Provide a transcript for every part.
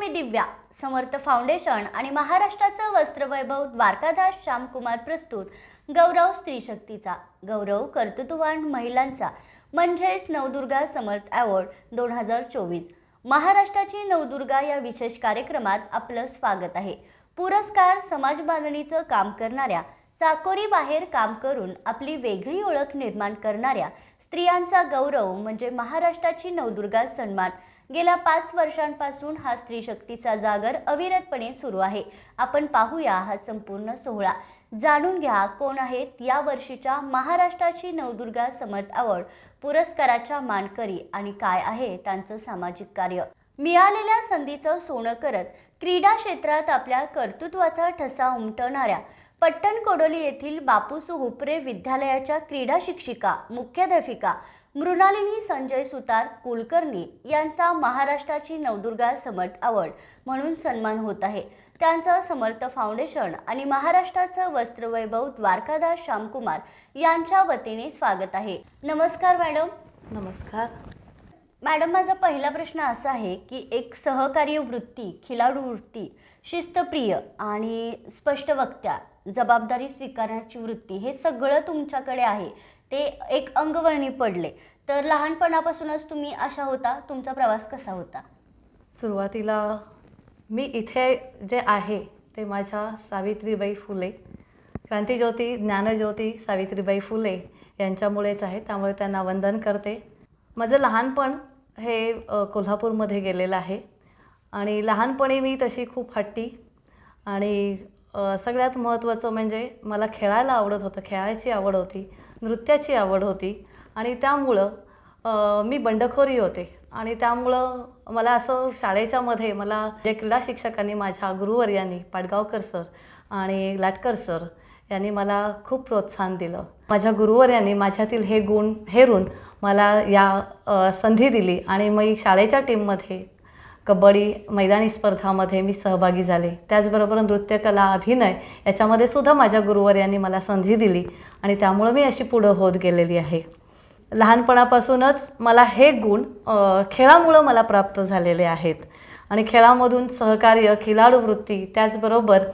मी दिव्या. समर्थ foundation आणि महाराष्ट्राचं वस्त्रवैभव द्वारकादास श्यामकुमार प्रस्तुत गौरव स्त्री शक्तीचा, गौरव कर्तृत्ववान महिलांचा म्हणजेच नवदुर्गा समर्थ अवॉर्ड 2024. महाराष्ट्राची नवदुर्गा या विशेष कार्यक्रमात आपलं स्वागत आहे. पुरस्कार समाज बांधणीचं काम करणाऱ्या, चाकोरी बाहेर काम करून आपली वेगळी ओळख निर्माण करणाऱ्या स्त्रियांचा गौरव म्हणजे महाराष्ट्राची नवदुर्गा सन्मान. गेल्या 5 वर्षांपासून हा स्त्री शक्तीचा जागर अविरतपणे सुरू आहे. आपण पाहूया हा संपूर्ण सोहळा. जाणून घ्या कोण आहेत या वर्षीच्या महाराष्ट्राची नवदुर्गा समर्थ अवॉर्ड पुरस्काराच्या मानकरी आणि काय आहे त्यांचं सामाजिक कार्य. मिळालेल्या संधीचं सोनं करत क्रीडा क्षेत्रात आपल्या कर्तृत्वाचा ठसा उमटवणाऱ्या पट्टणकोडोली येथील बापूसो हुपरे विद्यालयाच्या क्रीडा शिक्षिका मुख्याध्यापिका मृणालिनी संजय सुतार कुलकर्णी यांचा महाराष्ट्राची नवदुर्गा समर्थ अवॉर्ड म्हणून सन्मान होत आहे. त्यांचं समर्थ फाउंडेशन आणि महाराष्ट्राचं वस्त्रवैभव द्वारकादास श्यामकुमार यांच्या वतीने स्वागत आहे. नमस्कार मॅडम. नमस्कार मॅडम, माझा पहिला प्रश्न असा आहे की एक सहकार्य वृत्ती, खिलाडू वृत्ती, शिस्तप्रिय आणि स्पष्ट वक्त्या, जबाबदारी स्वीकारण्याची वृत्ती हे सगळं तुमच्याकडे आहे. ते एक अंगवळणी पडले. तर लहानपणापासूनच तुम्ही अशा होता? तुमचा प्रवास कसा होता? सुरुवातीला मी इथे जे आहे ते माझ्या सावित्रीबाई फुले, क्रांतिज्योती ज्ञानज्योती सावित्रीबाई फुले यांच्यामुळेच आहे. त्यामुळे त्यांना वंदन करते. माझं लहानपण हे कोल्हापूरमध्ये गेलेलं आहे आणि लहानपणी मी तशी खूप हट्टी आणि सगळ्यात महत्त्वाचं म्हणजे मला खेळायला आवडत होतं, खेळायची आवड होती, नृत्याची आवड होती आणि त्यामुळं मी बंडखोरी होते आणि त्यामुळं मला असं शाळेच्यामध्ये मला जे क्रीडा शिक्षकांनी, माझ्या गुरुवर्यांनी पाडगावकर सर आणि लाटकर सर यांनी मला खूप प्रोत्साहन दिलं. माझ्या गुरुवर्यांनी माझ्यातील हे गुण हेरून मला या संधी दिली आणि मी शाळेच्या टीममध्ये कबड्डी मैदानी स्पर्धामध्ये मी सहभागी झाले. त्याचबरोबर नृत्यकला, अभिनय याच्यामध्ये सुद्धा माझ्या गुरुवर्यांनी मला संधी दिली आणि त्यामुळं मी अशी पुढं होत गेलेली आहे. लहानपणापासूनच मला हे गुण खेळामुळं मला प्राप्त झालेले आहेत आणि खेळामधून सहकार्य, खिलाडू वृत्ती, त्याचबरोबर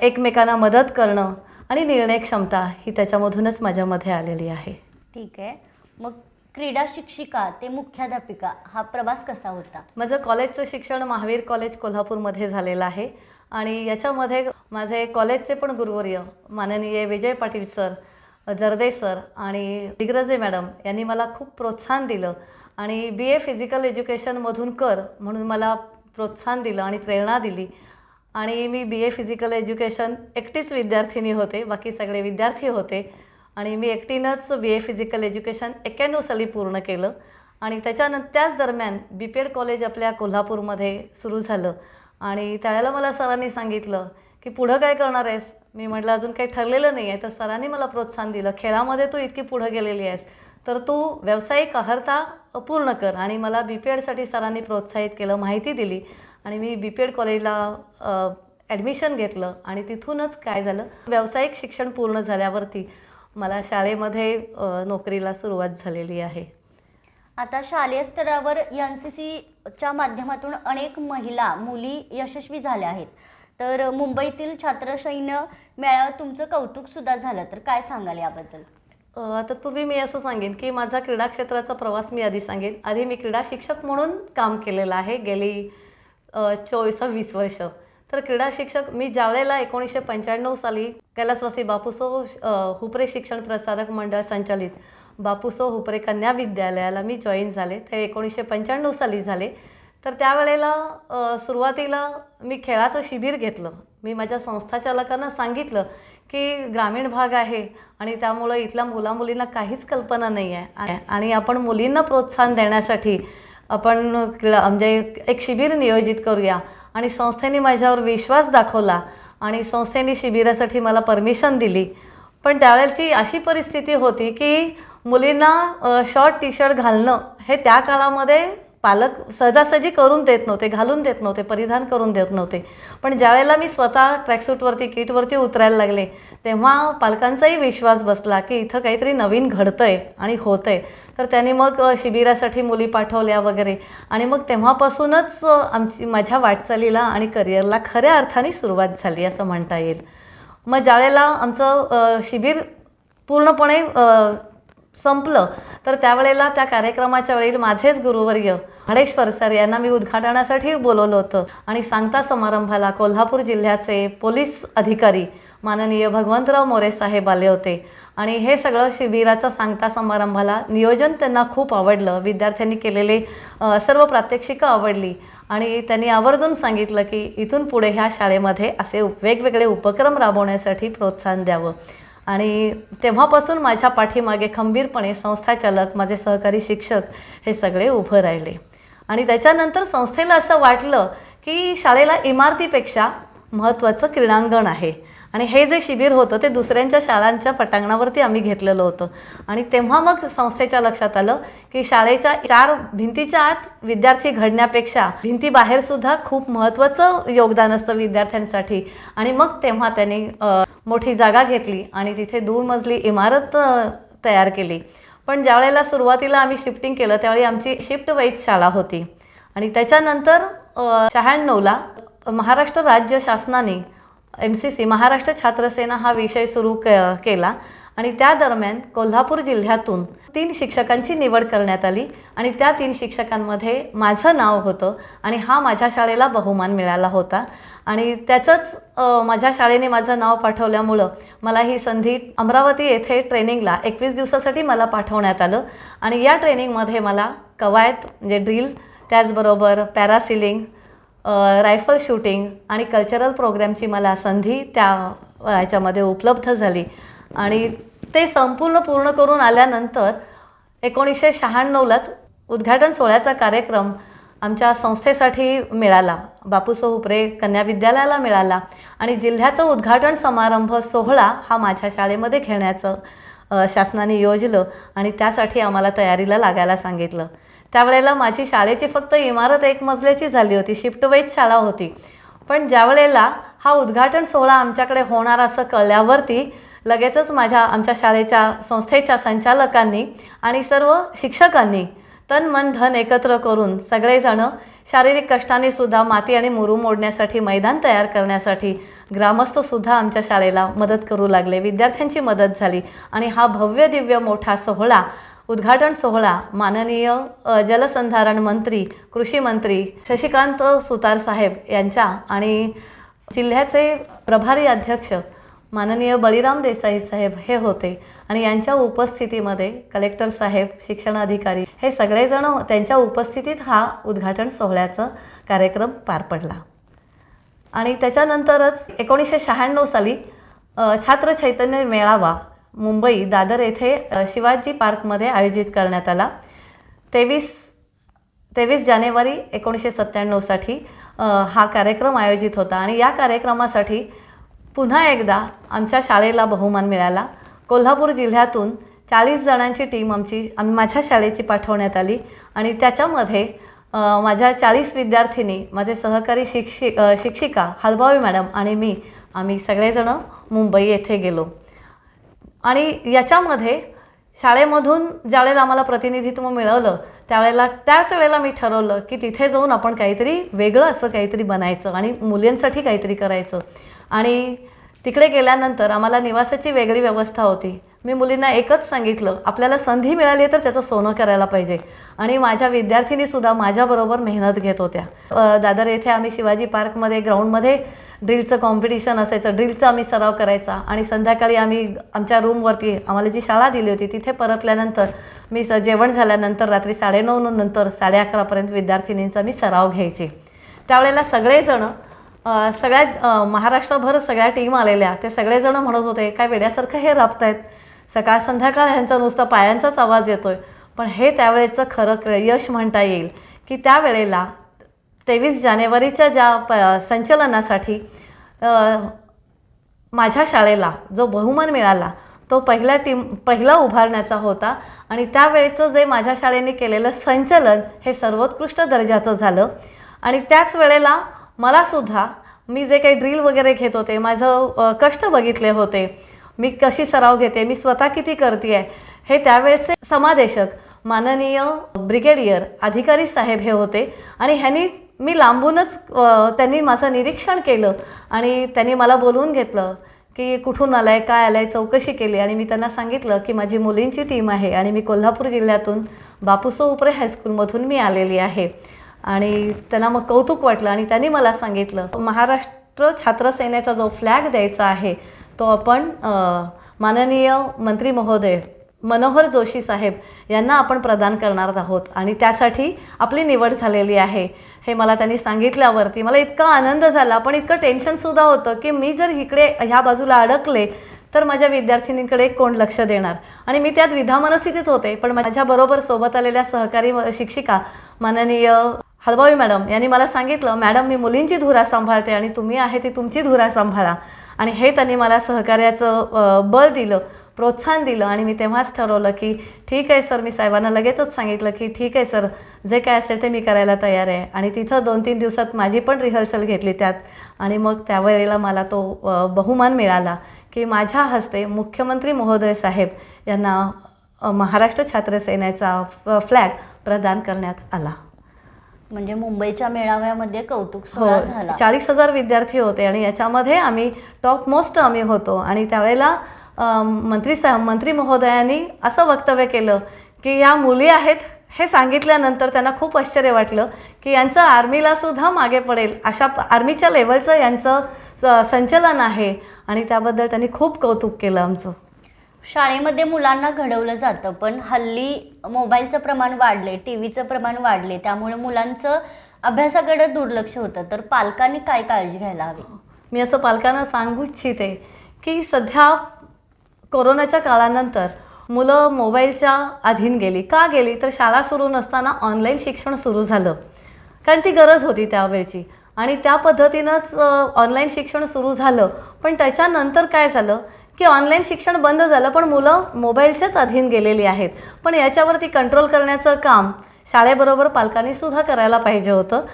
एकमेकांना मदत करणं आणि निर्णय क्षमता ही त्याच्यामधूनच माझ्यामध्ये आलेली आहे. ठीक आहे. मग क्रीडा शिक्षिका ते मुख्याध्यापिका हा प्रवास कसा होता? माझं कॉलेजचं शिक्षण महावीर कॉलेज कोल्हापूरमध्ये झालेलं आहे आणि याच्यामध्ये माझे कॉलेजचे पण गुरुवर्य माननीय विजय पाटील सर, जर्दे सर आणि दिग्रजे मॅडम यांनी मला खूप प्रोत्साहन दिलं आणि BA फिजिकल एज्युकेशनमधून कर म्हणून मला प्रोत्साहन दिलं आणि प्रेरणा दिली आणि मी BA फिजिकल एज्युकेशन एकटीच विद्यार्थिनी होते, बाकी सगळे विद्यार्थी होते आणि मी एकटीनंच BA फिजिकल एज्युकेशन 91 साली पूर्ण केलं आणि त्याच दरम्यान BPED कॉलेज आपल्या कोल्हापूरमध्ये सुरू झालं आणि त्यावेळेला मला सरांनी सांगितलं की पुढं काय करणार आहेस? मी म्हटलं अजून काही ठरलेलं नाही आहे. तर सरांनी मला प्रोत्साहन दिलं, खेळामध्ये तू इतकी पुढं गेलेली आहेस तर तू व्यावसायिक अर्हता पूर्ण कर आणि मला BPEDसाठी सरांनी प्रोत्साहित केलं, माहिती दिली आणि मी BPED कॉलेजला ॲडमिशन घेतलं आणि तिथूनच काय झालं, व्यावसायिक शिक्षण पूर्ण झाल्यावरती मला शाळेमध्ये नोकरीला सुरुवात झालेली आहे. आता शालेय स्तरावर NCCच्या माध्यमातून अनेक महिला, मुली यशस्वी झाल्या आहेत. तर मुंबईतील छात्रसैन्य मेळाव्यात तुमचं कौतुक सुद्धा झालं, तर काय सांगाल याबद्दल? आता पूर्वी मी असं सांगेन की माझा क्रीडा क्षेत्राचा प्रवास मी आधी सांगेन. आधी मी क्रीडा शिक्षक म्हणून काम केलेलं आहे गेली 24-26 वर्ष. तर क्रीडा शिक्षक मी ज्यावेळेला 1995 साली कैलासवासी बापूसो हुपरे शिक्षण प्रसारक मंडळ संचालित बापूसो हुपरे कन्या विद्यालयाला मी जॉईन झाले, ते 1995 साली झाले. तर त्यावेळेला सुरुवातीला मी खेळाचं शिबिर घेतलं. मी माझ्या संस्थाचालकांना सांगितलं की ग्रामीण भाग आहे आणि त्यामुळं इथल्या मुलामुलींना काहीच कल्पना नाही आहे आणि आपण मुलींना प्रोत्साहन देण्यासाठी आपण म्हणजे एक शिबिर नियोजित करूया आणि संस्थेने माझ्यावर विश्वास दाखवला आणि संस्थेने शिबिरासाठी मला परमिशन दिली. पण त्यावेळेची अशी परिस्थिती होती की मुलींना शॉर्ट टी-शर्ट घालणं हे त्या काळामध्ये पालक सहजासहजी करून देत नव्हते, घालून देत नव्हते, परिधान करून देत नव्हते. पण ज्यावेळेला मी स्वतः ट्रॅकसूटवरती किटवरती उतरायला लागले तेव्हा पालकांचाही विश्वास बसला की इथं काहीतरी नवीन घडतंय आणि होतंय. तर त्यांनी मग शिबिरासाठी मुली पाठवल्या वगैरे आणि मग तेव्हापासूनच माझ्या वाटचालीला आणि करिअरला खऱ्या अर्थाने सुरुवात झाली असं म्हणता येईल. मग ज्यावेळेला आमचं शिबिर पूर्णपणे संपलं तर त्यावेळेला त्या कार्यक्रमाच्या वेळी माझेच गुरुवर्य हडेश्वर सर यांना मी उद्घाटनासाठी बोलवलं होतं आणि सांगता समारंभाला कोल्हापूर जिल्ह्याचे पोलीस अधिकारी माननीय भगवंतराव मोरे साहेब आले होते आणि हे सगळं शिबिराचं सांगता समारंभाला नियोजन त्यांना खूप आवडलं. विद्यार्थ्यांनी केलेले सर्व प्रात्यक्षिकं आवडली आणि त्यांनी आवर्जून सांगितलं की इथून पुढे ह्या शाळेमध्ये असे वेगवेगळे उपक्रम राबवण्यासाठी प्रोत्साहन द्यावं. आणि तेव्हापासून माझ्या पाठीमागे खंबीरपणे संस्थाचालक, माझे सहकारी शिक्षक हे सगळे उभं राहिले. आणि त्याच्यानंतर संस्थेला असं वाटलं की शाळेला इमारतीपेक्षा महत्त्वाचं क्रीडांगण आहे आणि हे जे शिबिर होतं ते दुसऱ्यांच्या शाळांच्या पटांगणावरती आम्ही घेतलेलं होतं. आणि तेव्हा मग संस्थेच्या लक्षात आलं की शाळेच्या 4 भिंतीच्या आत विद्यार्थी घडण्यापेक्षा भिंतीबाहेरसुद्धा खूप महत्त्वाचं योगदान असतं विद्यार्थ्यांसाठी. आणि मग तेव्हा त्यांनी मोठी जागा घेतली आणि तिथे 2 मजली इमारत तयार केली. पण ज्यावेळेला सुरुवातीला आम्ही शिफ्टिंग केलं त्यावेळी आमची शिफ्ट वाईज शाळा होती आणि त्याच्यानंतर 96ला महाराष्ट्र राज्य शासनाने MCC महाराष्ट्र छात्रसेना हा विषय सुरू केला आणि त्या दरम्यान कोल्हापूर जिल्ह्यातून 3 शिक्षकांची निवड करण्यात आली आणि त्या 3 शिक्षकांमध्ये माझं नाव होतं आणि हा माझ्या शाळेला बहुमान मिळाला होता. आणि त्याचंच माझ्या शाळेने माझं नाव पाठवल्यामुळं मला ही संधी अमरावती येथे ट्रेनिंगला 21 दिवसासाठी मला पाठवण्यात आलं आणि या ट्रेनिंगमध्ये मला कवायत म्हणजे ड्रिल, त्याचबरोबर पॅरासिलिंग, रायफल शूटिंग आणि कल्चरल प्रोग्रॅमची मला संधी त्या याच्यामध्ये उपलब्ध झाली. आणि ते संपूर्ण पूर्ण करून आल्यानंतर 1996लाच उद्घाटन सोहळ्याचा कार्यक्रम आमच्या संस्थेसाठी मिळाला, बापूसाहेब उपरे कन्या विद्यालयाला मिळाला आणि जिल्ह्याचा उद्घाटन समारंभ सोहळा हा माझ्या शाळेमध्ये घेण्याचं शासनाने योजलं आणि त्यासाठी आम्हाला तयारीला लागायला सांगितलं. त्यावेळेला माझी शाळेची फक्त इमारत 1 मजल्याची झाली होती, शिफ्ट वाईज शाळा होती. पण ज्यावेळेला हा उद्घाटन सोहळा आमच्याकडे होणार असं कळल्यावरती लगेचच आमच्या शाळेच्या संस्थेच्या संचालकांनी आणि सर्व शिक्षकांनी तन मन धन एकत्र करून सगळेजणं शारीरिक कष्टाने सुद्धा माती आणि मुरूम मोडण्यासाठी मैदान तयार करण्यासाठी ग्रामस्थसुद्धा आमच्या शाळेला मदत करू लागले. विद्यार्थ्यांची मदत झाली आणि हा भव्य दिव्य मोठा सोहळा, उद्घाटन सोहळा माननीय जलसंधारण मंत्री, कृषी मंत्री शशिकांत सुतार साहेब यांच्या आणि जिल्ह्याचे प्रभारी अध्यक्ष माननीय बळीराम देसाई साहेब हे होते आणि यांच्या उपस्थितीमध्ये कलेक्टर साहेब, शिक्षण अधिकारी हे सगळेजण त्यांच्या उपस्थितीत हा उद्घाटन सोहळ्याचा कार्यक्रम पार पडला. आणि त्याच्यानंतरच 1996 साली छात्र चैतन्य मेळावा मुंबई दादर येथे शिवाजी पार्कमध्ये आयोजित करण्यात आला. 23 जानेवारी 1997साठी हा कार्यक्रम आयोजित होता आणि या कार्यक्रमासाठी पुन्हा एकदा आमच्या शाळेला बहुमान मिळाला. कोल्हापूर जिल्ह्यातून 40 जणांची टीम माझ्या शाळेची पाठवण्यात आली आणि त्याच्यामध्ये माझ्या 40 विद्यार्थिनी, माझे सहकारी शिक्षिका हलभावी मॅडम आणि आम्ही सगळेजणं मुंबई येथे गेलो. आणि याच्यामध्ये शाळेमधून ज्यावेळेला आम्हाला प्रतिनिधित्व मिळवलं त्याच वेळेला मी ठरवलं की तिथे जाऊन आपण काहीतरी वेगळं असं काहीतरी बनायचं आणि मुलींसाठी काहीतरी करायचं. आणि तिकडे गेल्यानंतर आम्हाला निवासाची वेगळी व्यवस्था होती. मी मुलींना एकच सांगितलं, आपल्याला संधी मिळाली तर त्याचं सोनं करायला पाहिजे. आणि माझ्या विद्यार्थिनीसुद्धा माझ्याबरोबर मेहनत घेत होत्या. दादर येथे आम्ही शिवाजी पार्कमध्ये ग्राउंडमध्ये ड्रिलचं कॉम्पिटिशन असायचं, ड्रिलचा आम्ही सराव करायचा आणि संध्याकाळी आम्ही आमच्या रूमवरती आम्हाला जी शाळा दिली होती तिथे परतल्यानंतर मी जेवण झाल्यानंतर रात्री 9:30 नंतर 11:30पर्यंत विद्यार्थिनींचा मी सराव घ्यायचे. त्यावेळेला सगळेजण सगळ्या महाराष्ट्रभर सगळ्या टीम आलेल्या ते सगळेजण म्हणत होते, काय वेड्यासारखं हे राबतायत, सकाळ संध्याकाळ ह्यांचा नुसता पायांचाच आवाज येतोय. पण हे त्यावेळेचं खरं यश म्हणता येईल की त्यावेळेला 23 जानेवारीच्या ज्या संचलनासाठी माझ्या शाळेला जो बहुमान मिळाला तो पहिला उभारण्याचा होता आणि त्यावेळेचं जे माझ्या शाळेने केलेलं संचलन हे सर्वोत्कृष्ट दर्जाचं झालं. आणि त्याच वेळेला मलासुद्धा मी जे काही ड्रिल वगैरे घेत होते, माझं कष्ट बघितले होते, मी कशी सराव घेते, मी स्वतः किती करते आहे, हे त्यावेळेचे समादेशक माननीय ब्रिगेडियर अधिकारी साहेब हे होते. आणि ह्यांनी मी लांबूनच त्यांनी माझं निरीक्षण केलं आणि त्यांनी मला बोलवून घेतलं की कुठून आलाय, काय आलाय, चौकशी केली. आणि मी त्यांना सांगितलं की माझी मुलींची टीम आहे आणि मी कोल्हापूर जिल्ह्यातून बापूसो उपरे हायस्कूलमधून मी आलेली आहे. आणि त्यांना मग कौतुक वाटलं आणि त्यांनी मला सांगितलं महाराष्ट्र छात्र सेनेचा जो फ्लॅग द्यायचा आहे तो आपण माननीय मंत्री महोदय मनोहर जोशी साहेब यांना आपण प्रदान करणार आहोत आणि त्यासाठी आपली निवड झालेली आहे. हे मला त्यांनी सांगितल्यावरती मला इतका आनंद झाला, पण इतकं टेन्शनसुद्धा होतं की मी जर इकडे ह्या बाजूला अडकले तर माझ्या विद्यार्थिनींकडे कोण लक्ष देणार. आणि मी त्यात विधा मनस्थितीत होते, पण माझ्याबरोबर सोबत आलेल्या सहकारी शिक्षिका माननीय हलबाई मॅडम यांनी मला सांगितलं, मॅडम मी मुलींची धुरा सांभाळते आणि तुम्ही आहे ती तुमची धुरा सांभाळा. आणि हे त्यांनी मला सहकार्याचं बळ दिलं, प्रोत्साहन दिलं. आणि मी तेव्हाच ठरवलं की ठीक आहे सर, मी साहेबांना लगेचच सांगितलं की ठीक आहे सर, जे काय असेल ते मी करायला तयार आहे. आणि तिथं 2-3 दिवसात माझी पण रिहर्सल घेतली त्यात. आणि मग त्यावेळेला मला तो बहुमान मिळाला की माझ्या हस्ते मुख्यमंत्री महोदय साहेब यांना महाराष्ट्र छात्र सेनेचा फ्लॅग प्रदान करण्यात आला. म्हणजे मुंबईच्या मेळाव्यामध्ये कौतुक सोहळा झाला. 40,000 विद्यार्थी होते आणि याच्यामध्ये आम्ही टॉप मोस्ट आम्ही होतो. आणि त्यावेळेला मंत्री महोदयांनी असं वक्तव्य केलं की या मुली आहेत हे सांगितल्यानंतर त्यांना खूप आश्चर्य वाटलं की यांचं आर्मीला सुद्धा मागे पडेल अशा आर्मीच्या लेवलचं यांचं संचलन आहे. आणि त्याबद्दल त्यांनी खूप कौतुक केलं आमचं. शाळेमध्ये मुलांना घडवलं जातं, पण हल्ली मोबाईलचं प्रमाण वाढले, टी व्हीचं प्रमाण वाढले, त्यामुळे मुलांचं अभ्यासाकडे दुर्लक्ष होतं. तर पालकांनी काय काळजी घ्यायला हवी? मी असं पालकांना सांगू इच्छिते की सध्या कोरोनाच्या काळानंतर मुलं मोबाईलच्या अधीन गेली. का गेली? तर शाळा सुरू नसताना ऑनलाईन शिक्षण सुरू झालं, कारण ती गरज होती त्यावेळची. आणि त्या पद्धतीनंच ऑनलाईन शिक्षण सुरू झालं. पण त्याच्यानंतर काय झालं की ऑनलाईन शिक्षण बंद झालं, पण मुलं मोबाईलच्याच अधीन गेलेली आहेत. पण याच्यावरती कंट्रोल करण्याचं काम शाळेबरोबर पालकांनी सुद्धा करायला पाहिजे होतं.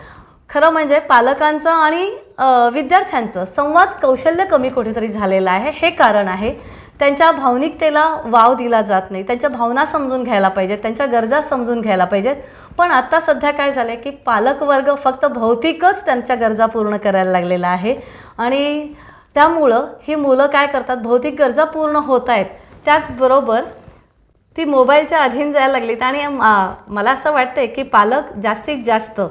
खरं म्हणजे पालकांचं आणि विद्यार्थ्यांचं संवाद कौशल्य कमी कुठेतरी झालेलं आहे. हे कारण आहे. त्यांच्या भावनिकतेला वाव दिला जात नाही. त्यांच्या भावना समजून घ्यायला पाहिजेत, त्यांच्या गरजा समजून घ्यायला पाहिजेत. पण आता सध्या काय झालं की पालकवर्ग फक्त भौतिकच त्यांच्या गरजा पूर्ण करायला लागलेला आहे. आणि त्यामुळं ही मुलं काय करतात, भौतिक गरजा पूर्ण होत आहेत, त्याचबरोबर ती मोबाईलच्या अधीन जायला लागलीत. आणि मला असं वाटते की पालक जास्तीत जास्त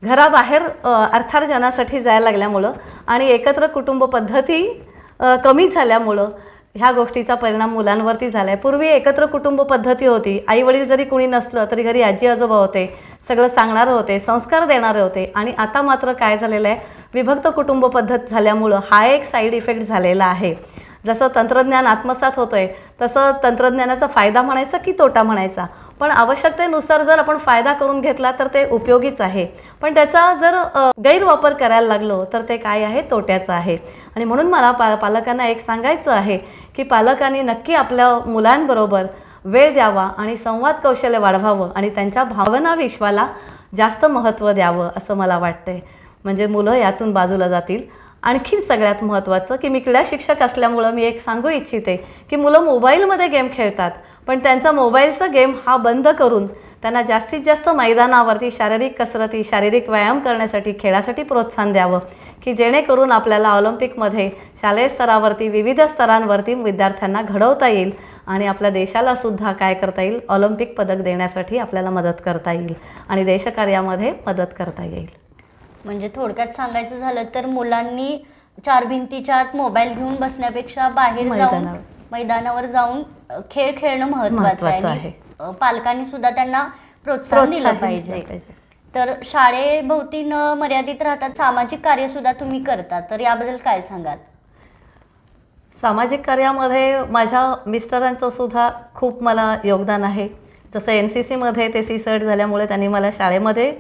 घराबाहेर अर्थार्जनासाठी जायला लागल्यामुळं आणि एकत्र कुटुंब पद्धती कमी झाल्यामुळं ह्या गोष्टीचा परिणाम मुलांवरती झाला आहे. पूर्वी एकत्र कुटुंब पद्धती होती, आईवडील जरी कोणी नसलं तरी घरी आजी आजोबा होते, सगळं सांगणारे होते, संस्कार देणारे होते. आणि आता मात्र काय झालेलं आहे, विभक्त कुटुंब पद्धत झाल्यामुळं हा एक साईड इफेक्ट झालेला आहे. जसं तंत्रज्ञान आत्मसात होतं आहे तसं तंत्रज्ञानाचा फायदा म्हणायचा की तोटा म्हणायचा. पण आवश्यकतेनुसार जर आपण फायदा करून घेतला तर ते उपयोगीच आहे, पण त्याचा जर गैरवापर करायला लागलो तर ते काय आहे, तोट्याचं आहे. आणि म्हणून मला पालकांना एक सांगायचं आहे की पालकांनी नक्की आपल्या मुलांबरोबर वेळ द्यावा आणि संवाद कौशल्य वाढवावं आणि त्यांच्या भावना विश्वाला जास्त महत्त्व द्यावं असं मला वाटतंय. म्हणजे मुलं यातून बाजूला जातील. आणखीन सगळ्यात महत्त्वाचं की मी क्रीडा शिक्षक असल्यामुळं मी एक सांगू इच्छिते की मुलं मोबाईलमध्ये गेम खेळतात, पण त्यांचा मोबाईलचा गेम हा बंद करून त्यांना जास्तीत जास्त मैदानावरती शारीरिक कसरती, शारीरिक व्यायाम करण्यासाठी, खेळासाठी प्रोत्साहन द्यावं की जेणेकरून आपल्याला ऑलिम्पिकमध्ये शालेय स्तरावरती विविध स्तरांवरती विद्यार्थ्यांना घडवता येईल आणि आपल्या देशाला सुद्धा काय करता येईल, ऑलिम्पिक पदक देण्यासाठी आपल्याला मदत करता येईल आणि देशकार्यामध्ये मदत करता येईल. म्हणजे थोडक्यात सांगायचं झालं तर मुलांनी चार भिंतीच्या आत मोबाईल घेऊन बसण्यापेक्षा बाहेर जाऊन मैदानावर जाऊन खेळ खेळणं महत्त्वाचं आहे. पालकांनी सुद्धा त्यांना प्रोत्साहन दिलं पाहिजे. तर शाळेभोवती न मर्यादित राहतात सामाजिक कार्य सुद्धा तुम्ही करता, तर याबद्दल काय सांगाल? सामाजिक कार्यामध्ये माझ्या मिस्टरांचं सुद्धा खूप मला योगदान आहे. जसं NCCमध्ये ते CSERT झाल्यामुळे त्यांनी मला शाळेमध्ये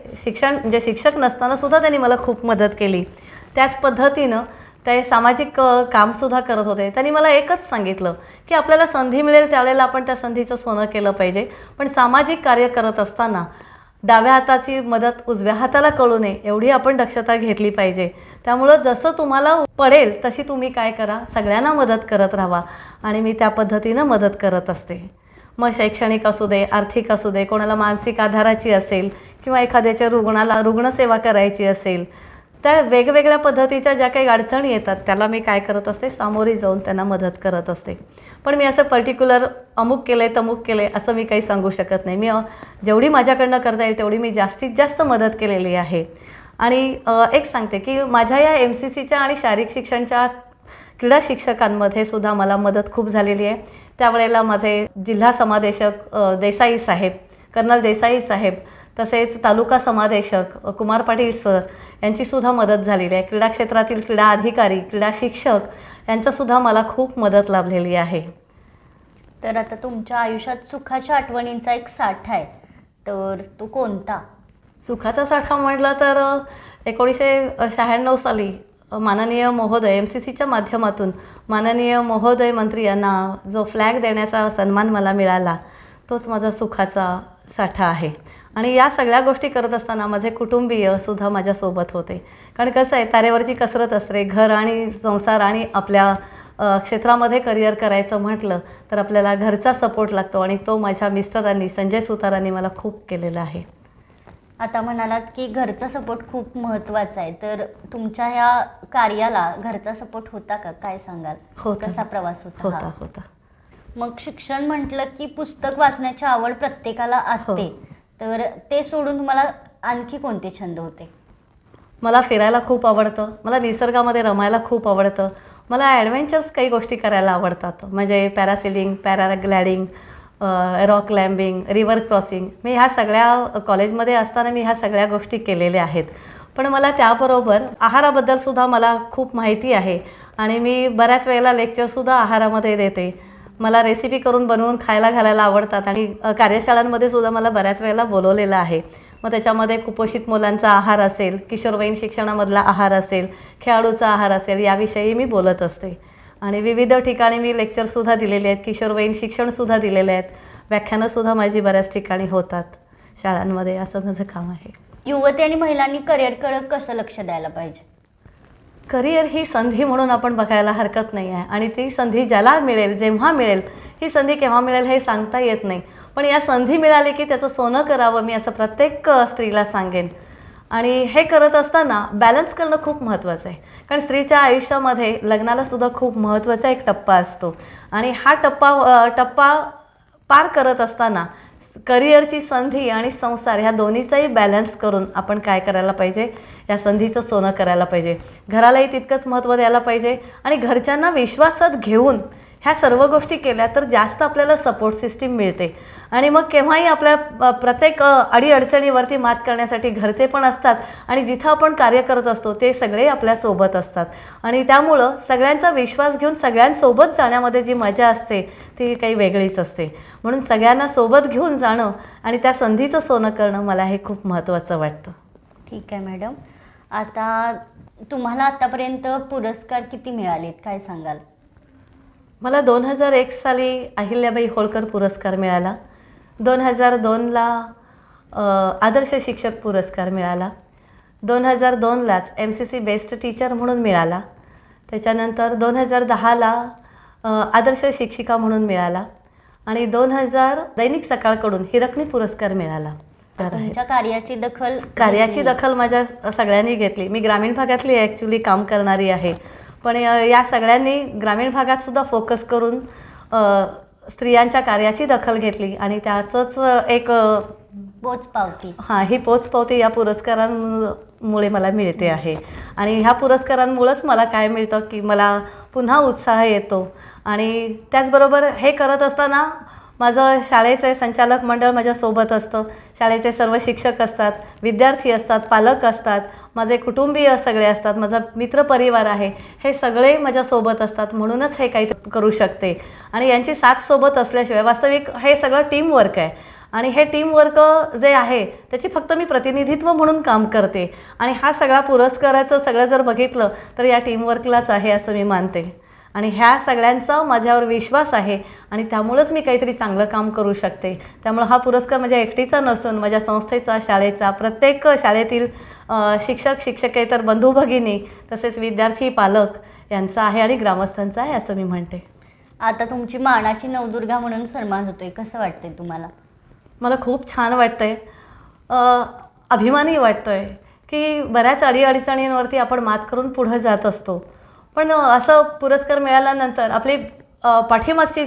म्हणजे शिक्षक नसताना सुद्धा त्यांनी मला खूप मदत केली. त्याच पद्धतीनं ते सामाजिक कामसुद्धा करत होते. त्यांनी मला एकच सांगितलं की आपल्याला संधी मिळेल त्यावेळेला आपण त्या संधीचं सोनं केलं पाहिजे. पण सामाजिक कार्य करत असताना डाव्या हाताची मदत उजव्या हाताला कळू नये एवढी आपण दक्षता घेतली पाहिजे. त्यामुळं जसं तुम्हाला पडेल तशी तुम्ही काय करा, सगळ्यांना मदत करत राहा आणि मी त्या पद्धतीनं मदत करत असते. मग शैक्षणिक असू दे, आर्थिक असू दे, कोणाला मानसिक आधाराची असेल किंवा एखाद्याच्या रुग्णाला रुग्णसेवा करायची असेल, त्या वेगवेगळ्या पद्धतीच्या ज्या काही अडचणी येतात त्याला मी काय करत असते, सामोरी जाऊन त्यांना मदत करत असते. पण मी असं पर्टिक्युलर अमुक केलं आहे तमुक केलं आहे असं मी काही सांगू शकत नाही. मी जेवढी माझ्याकडनं करता येईल तेवढी मी जास्तीत जास्त मदत केलेली आहे. आणि एक सांगते की माझ्या या MCCच्या आणि शारीरिक शिक्षणच्या क्रीडा शिक्षकांमध्ये सुद्धा मला मदत खूप झालेली आहे. त्यावेळेला माझे जिल्हा समादेशक देसाई साहेब, कर्नल देसाई साहेब, तसेच तालुका समादेशक कुमार पाटील सर यांचीसुद्धा मदत झालेली आहे. क्रीडा क्षेत्रातील क्रीडा अधिकारी, क्रीडा शिक्षक यांचासुद्धा मला खूप मदत लाभलेली आहे. तर आता तुमच्या आयुष्यात सुखाच्या आठवणींचा एक साठा आहे, तर तो कोणता? सुखाचा साठा म्हटलं तर 1996 साली माननीय महोदय MCCच्या माध्यमातून माननीय महोदय मंत्री यांना जो फ्लॅग देण्याचा सन्मान मला मिळाला तोच माझा सुखाचा साठा आहे. आणि या सगळ्या गोष्टी करत असताना माझे कुटुंबीयसुद्धा माझ्यासोबत होते. कारण कसं आहे, तारेवरची कसरत असते. घर आणि संसार आणि आपल्या क्षेत्रामध्ये करिअर करायचं म्हटलं तर आपल्याला घरचा सपोर्ट लागतो आणि तो माझ्या मिस्टरांनी, संजय सुतारांनी मला खूप केलेला आहे. आता म्हणालात की घरचा सपोर्ट खूप महत्त्वाचा आहे, तर तुमच्या ह्या कार्याला घरचा सपोर्ट होता का? काय सांगाल? होता. कसा प्रवास होता हा? होता. मग शिक्षण म्हटलं की पुस्तक वाचण्याची आवड प्रत्येकाला असते, तर ते सोडून तुम्हाला आणखी कोणते छंद होते? मला फिरायला खूप आवडतं. मला निसर्गामध्ये रमायला खूप आवडतं. मला ॲडव्हेंचर्स काही गोष्टी करायला आवडतात. म्हणजे parasailing, paragliding, rock climbing, river crossing. मी ह्या सगळ्या कॉलेजमध्ये असताना मी ह्या सगळ्या गोष्टी केलेल्या आहेत. पण मला त्याबरोबर आहाराबद्दलसुद्धा मला खूप माहिती आहे आणि मी बऱ्याच वेळेला लेक्चरसुद्धा आहारामध्ये देते. मला रेसिपी करून बनवून खायला घालायला आवडतात आणि कार्यशाळांमध्ये सुद्धा मला बऱ्याच वेळेला बोलवलेलं आहे. मग त्याच्यामध्ये कुपोषित मुलांचा आहार असेल, किशोरवयीन शिक्षणामधला आहार असेल, खेळाडूचा आहार असेल, याविषयी मी बोलत असते. आणि विविध ठिकाणी मी लेक्चरसुद्धा दिलेले आहेत, किशोरवयीन शिक्षणसुद्धा दिलेले आहेत, व्याख्यानंसुद्धा माझी बऱ्याच ठिकाणी होतात शाळांमध्ये. असं माझं काम आहे. युवती आणि महिलांनी करिअरकडे कसं लक्ष द्यायला पाहिजे? करिअर ही संधी म्हणून आपण बघायला हरकत नाही आहे आणि ती संधी ज्याला मिळेल, जेव्हा मिळेल, ही संधी केव्हा मिळेल हे सांगता येत नाही. पण या संधी मिळाली की त्याचं सोनं करावं, मी असं प्रत्येक स्त्रीला सांगेन. आणि हे करत असताना बॅलन्स करणं खूप महत्त्वाचं आहे. कारण स्त्रीच्या आयुष्यामध्ये लग्नालासुद्धा खूप महत्त्वाचा एक टप्पा असतो आणि हा टप्पा पार करत असताना करिअरची संधी आणि संसार ह्या दोन्हीचाही बॅलन्स करून आपण काय करायला पाहिजे, या संधीचं सोनं करायला पाहिजे. घरालाही तितकंच महत्त्व द्यायला पाहिजे आणि घरच्यांना विश्वासात घेऊन ह्या सर्व गोष्टी केल्या तर जास्त आपल्याला सपोर्ट सिस्टीम मिळते. आणि मग केव्हाही आपल्या प्रत्येक अडीअडचणीवरती मात करण्यासाठी घरचे पण असतात आणि जिथं आपण कार्य करत असतो ते सगळे आपल्यासोबत असतात. आणि त्यामुळं सगळ्यांचा विश्वास घेऊन सगळ्यांसोबत जाण्यामध्ये जी मजा असते ती काही वेगळीच असते. म्हणून सगळ्यांना सोबत घेऊन जाणं आणि त्या संधीचं सोनं करणं मला हे खूप महत्त्वाचं वाटतं. ठीक आहे मॅडम. आता तुम्हाला आतापर्यंत पुरस्कार किती मिळालेत, काय सांगाल? मला 2001 साली अहिल्याबाई होळकर पुरस्कार मिळाला. 2002ला आदर्श शिक्षक पुरस्कार मिळाला. 2002लाच MCC बेस्ट टीचर म्हणून मिळाला. त्याच्यानंतर 2010ला आदर्श शिक्षिका म्हणून मिळाला आणि 2000 दैनिक सकाळकडून हिरकणी पुरस्कार मिळाला. तुमच्या कार्याची दखल माझ्या सगळ्यांनी घेतली. मी ग्रामीण भागातली ॲक्च्युली काम करणारी आहे, पण या सगळ्यांनी ग्रामीण भागातसुद्धा फोकस करून स्त्रियांच्या कार्याची दखल घेतली आणि त्याचंच एक पोचपावती, ही पोचपावती या पुरस्कारांमुळे मला मिळते आहे. आणि ह्या पुरस्कारांमुळंच मला काय मिळतं की मला पुन्हा उत्साह येतो. आणि त्याचबरोबर हे करत असताना माझं शाळेचे संचालक मंडळ माझ्यासोबत असतं. शाळेचे सर्व शिक्षक असतात, विद्यार्थी असतात, पालक असतात, माझे कुटुंबीय सगळे असतात, माझा मित्रपरिवार आहे, हे सगळे माझ्यासोबत असतात. म्हणूनच हे काही करू शकते. आणि यांची साथ सोबत असल्याशिवाय वास्तविक हे सगळं टीमवर्क आहे आणि हे टीमवर्क जे आहे त्याची फक्त मी प्रतिनिधित्व म्हणून काम करते. आणि हा सगळा पुरस्काराचं सगळं जर बघितलं तर या टीमवर्कलाच आहे असं मी मानते. आणि ह्या सगळ्यांचा माझ्यावर विश्वास आहे आणि त्यामुळंच मी काहीतरी चांगलं काम करू शकते. त्यामुळं हा पुरस्कार माझ्या एकटीचा नसून माझ्या संस्थेचा, शाळेचा, प्रत्येक शाळेतील शिक्षक, शिक्षकेतर बंधू भगिनी, तसेच विद्यार्थी, पालक यांचा आहे आणि ग्रामस्थांचा आहे असं मी म्हणते. आता तुमची मानाची नवदुर्गा म्हणून सन्मान होतोय, कसं वाटतंय तुम्हाला? मला खूप छान वाटतंय, अभिमानी वाटतोय की बऱ्याच अडीअडचणींवरती आपण मात करून पुढं जात असतो. पण असं पुरस्कार मिळाल्यानंतर आपली पाठीमागची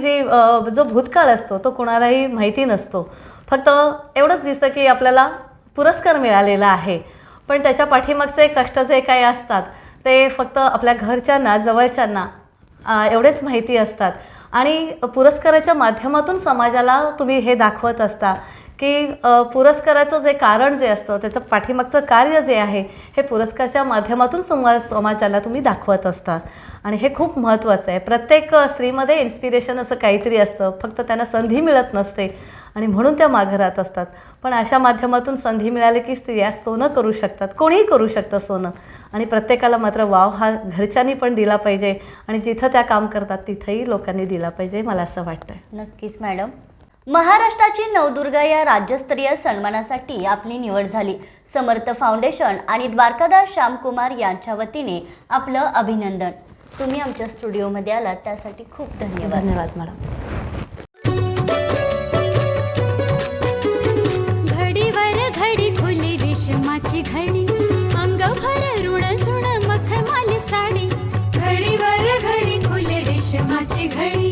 जो भूतकाळ असतो तो कोणालाही माहिती नसतो. फक्त एवढंच दिसतं की आपल्याला पुरस्कार मिळालेला आहे, पण त्याच्या पाठीमागचे कष्ट जे काही असतात ते फक्त आपल्या घरच्यांना, जवळच्यांना एवढेच माहिती असतात. आणि पुरस्काराच्या माध्यमातून समाजाला तुम्ही हे दाखवत असता की पुरस्काराचं जे कारण जे असतं त्याचं पाठीमागचं कार्य जे आहे हे पुरस्काराच्या माध्यमातून समाजाला तुम्ही दाखवत असता आणि हे खूप महत्त्वाचं आहे. प्रत्येक स्त्रीमध्ये इन्स्पिरेशन असं काहीतरी असतं, फक्त त्यांना संधी मिळत नसते आणि म्हणून त्या मागे राहत असतात. पण अशा माध्यमातून संधी मिळाली की स्त्रिया सोनं करू शकतात, कोणीही करू शकतं सोनं. आणि प्रत्येकाला मात्र वाव हा घरच्यांनी पण दिला पाहिजे आणि जिथं त्या काम करतात तिथंही लोकांनी दिला पाहिजे, मला असं वाटतं. नक्कीच मॅडम. महाराष्ट्राची नवदुर्गा या राज्यस्तरीय सन्मानासाठी आपली निवड झाली. समर्थ फाउंडेशन आणि द्वारकादास श्यामकुमार यांच्या वतीने आपलं अभिनंदन. तुम्ही आमच्या स्टुडिओमध्ये आलात त्यासाठी खूप धन्यवाद. धन्यवाद मॅडम. घडीवर घडी खुली रेशमाची घडी, अंगभर ऋण झुण मखमाली साडी. घडीवर घडी खुली रेशमाची घडी,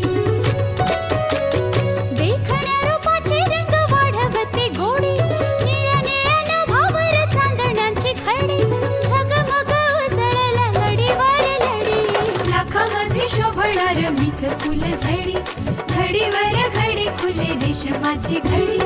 देखण्या रूपाची रंग वाढवते गोडी. निळ्या निळ्या नभावर चांदण्यांची खडी, झगमग उसळला लडीवर लडी. लाखामध्ये शोभणार मीच फुल झडी, घडीवर घडी खुली रेशमाची घडी.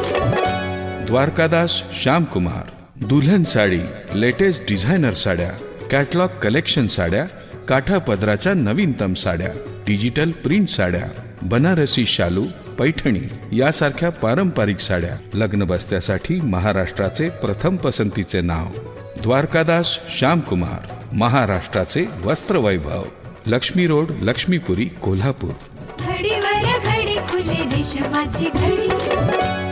द्वारकादास श्यामकुमार, दुल्हन साडी, लेटेस्ट डिझायनर साड्या, कॅटलॉग कलेक्शन साड्या, काठा पदराच्या नवीनतम साड्या, डिजिटल प्रिंट साड्या, बनारसी शालू, पैठणी यासारख्या पारंपरिक साड्या, लग्न बस्त्यासाठी महाराष्ट्राचे प्रथम पसंतीचे नाव द्वारकादास श्यामकुमार, महाराष्ट्राचे वस्त्रवैभव, लक्ष्मी रोड, लक्ष्मीपुरी, कोल्हापूर. घडीवर घडी खुले रेशमाची घडी.